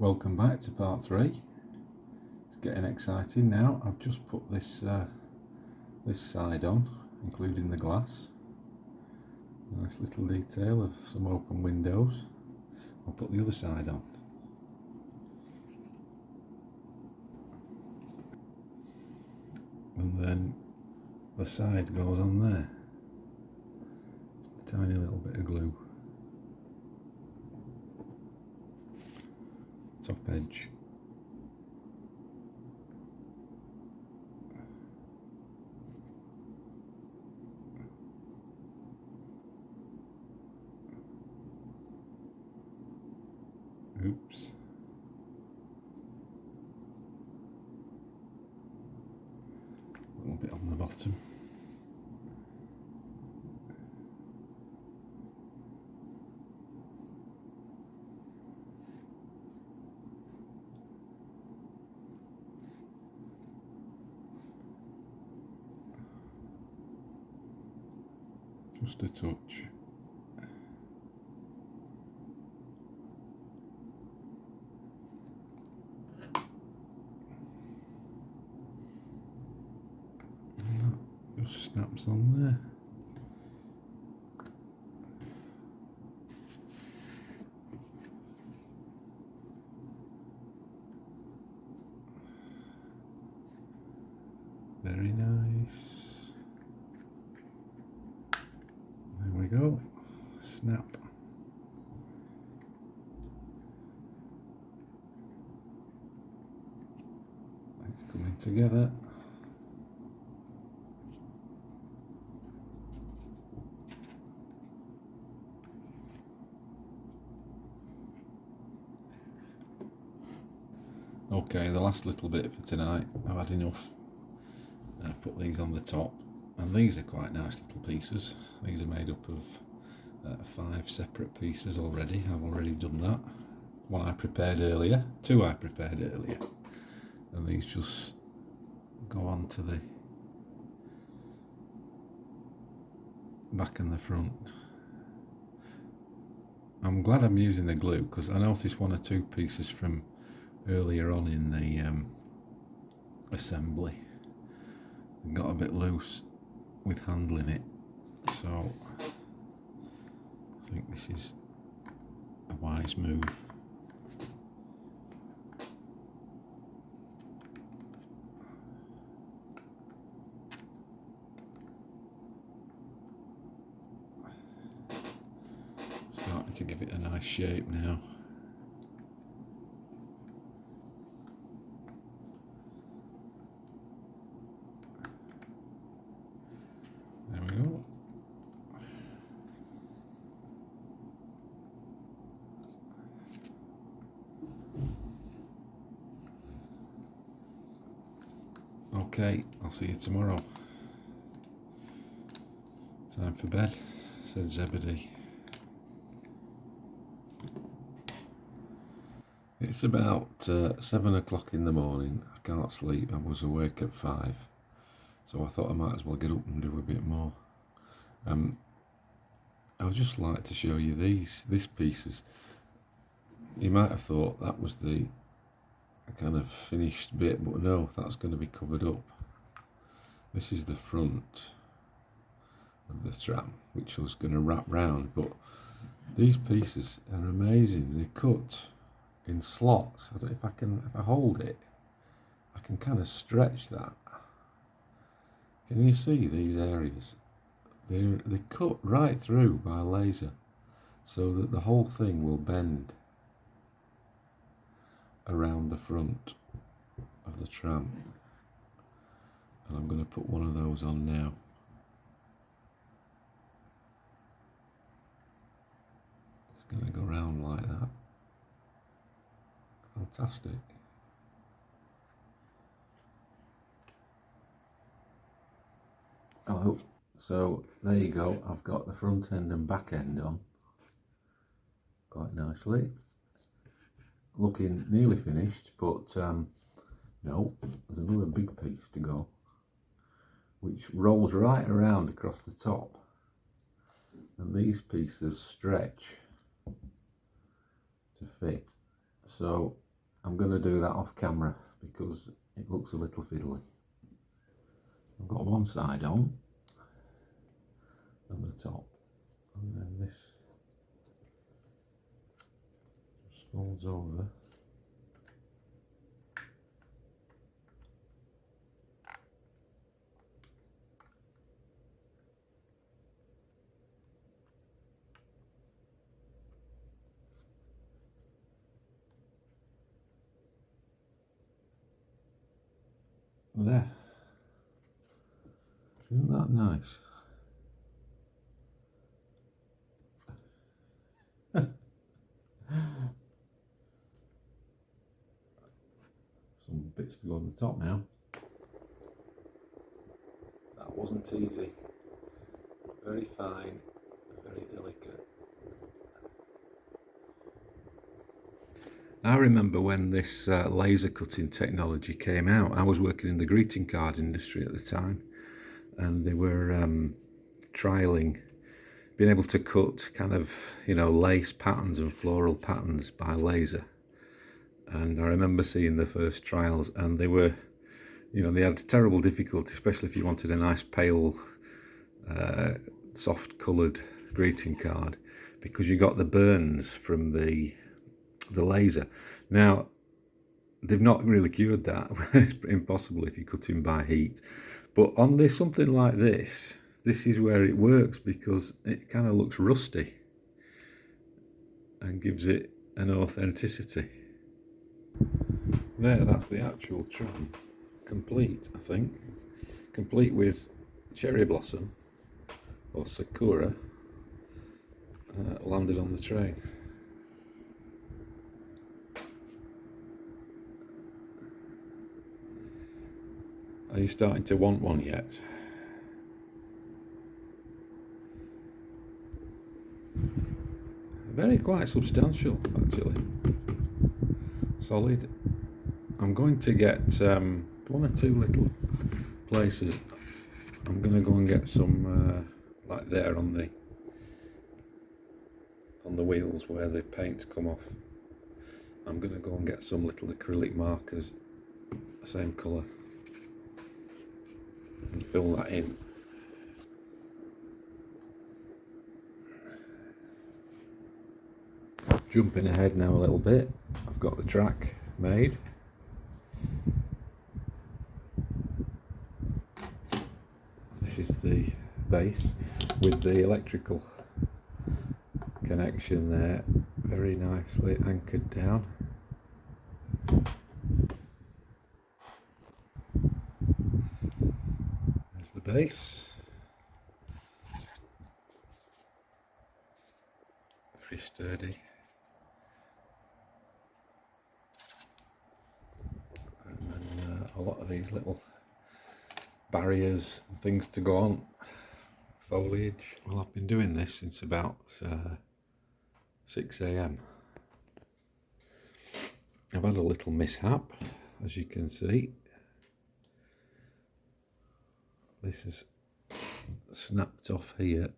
Welcome back to part 3. It's getting exciting now. I've just put this side on, including the glass. Nice little detail of some open windows. I'll put the other side on. And then the side goes on there. Just a tiny little bit of glue. Top edge. Oops. A little bit on the bottom. Just a touch. Just snaps on there. Very nice. There we go. Snap. It's coming together. Okay, the last little bit for tonight. I've had enough. I've put these on the top, and these are quite nice little pieces. These are made up of 5 separate pieces already. I've already done that. One I prepared earlier, 2 I prepared earlier, and these just go on to the back and the front. I'm glad I'm using the glue because I noticed 1 or 2 pieces from earlier on in the assembly got a bit loose with handling it, so I think this is a wise move. Starting to give it a nice shape now. There we go. Okay, I'll see you tomorrow. Time for bed, said Zebedee. It's about 7 o'clock in the morning. I can't sleep. I was awake at 5. So I thought I might as well get up and do a bit more. I would just like to show you this pieces. You might have thought that was the kind of finished bit, but no, that's going to be covered up. This is the front of the tram, which was going to wrap round, but these pieces are amazing. They're cut in slots. I don't know if I hold it, I can kind of stretch that. Can you see these areas? They're cut right through by laser so that the whole thing will bend around the front of the tram. And I'm going to put 1 of those on now. It's going to go round like that. Fantastic. Oh, so there you go. I've got the front end and back end on quite nicely. Looking nearly finished, but no, there's another big piece to go, which rolls right around across the top, and these pieces stretch to fit. So I'm going to do that off camera because it looks a little fiddly. I've got one side on the top, and then this just folds over. There. Isn't that nice? Some bits to go on the top now. That wasn't easy. Very fine, very delicate. I remember when this laser cutting technology came out. I was working in the greeting card industry at the time, and they were trialling being able to cut kind of, you know, lace patterns and floral patterns by laser. And I remember seeing the first trials, and they were, you know, they had terrible difficulty, especially if you wanted a nice pale, soft coloured greeting card, because you got the burns from the laser. Now, they've not really cured that. It's impossible if you cut in by heat. But on this, something like this is where it works, because it kind of looks rusty and gives it an authenticity. There, that's the actual train, complete, I think. Complete with cherry blossom, or Sakura, landed on the train. Are you starting to want one yet? Very quite substantial, actually. Solid. I'm going to get one or two little places. I'm going to go and get some, like there on the wheels where the paint's come off. I'm going to go and get some little acrylic markers, the same colour, and fill that in. Jumping ahead now a little bit, I've got the track made. This is the base with the electrical connection there, very nicely anchored down. There's the base. Very sturdy. And then a lot of these little barriers and things to go on. Foliage. Well, I've been doing this since about 6 AM. I've had a little mishap, as you can see. This is snapped off here,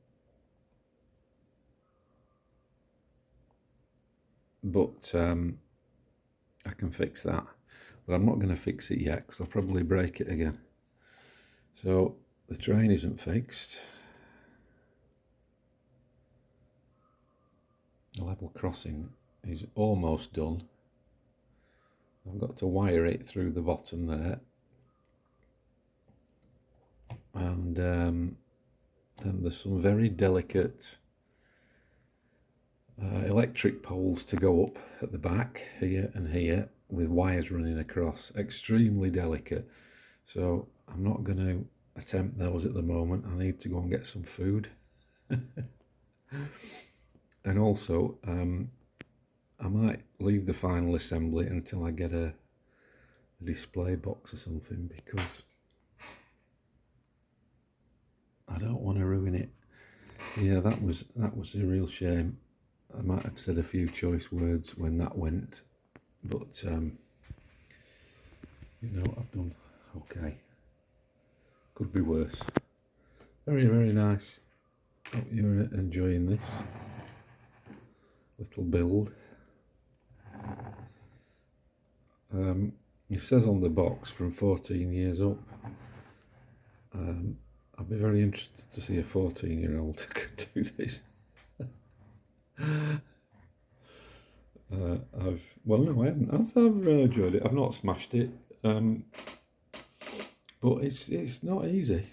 but I can fix that. But I'm not going to fix it yet because I'll probably break it again. So the train isn't fixed. The level crossing is almost done. I've got to wire it through the bottom there. And then there's some very delicate electric poles to go up at the back here and here with wires running across. Extremely delicate. So I'm not going to attempt those at the moment. I need to go and get some food. And also I might leave the final assembly until I get a display box or something, because I don't want to ruin it. Yeah, that was a real shame. I might have said a few choice words when that went, but you know, I've done okay. Could be worse. Very, very nice. Hope you're enjoying this little build. It says on the box from 14 years up. I'd be very interested to see a 14-year-old who could do this. No, I haven't. I've enjoyed it. I've not smashed it, but it's not easy.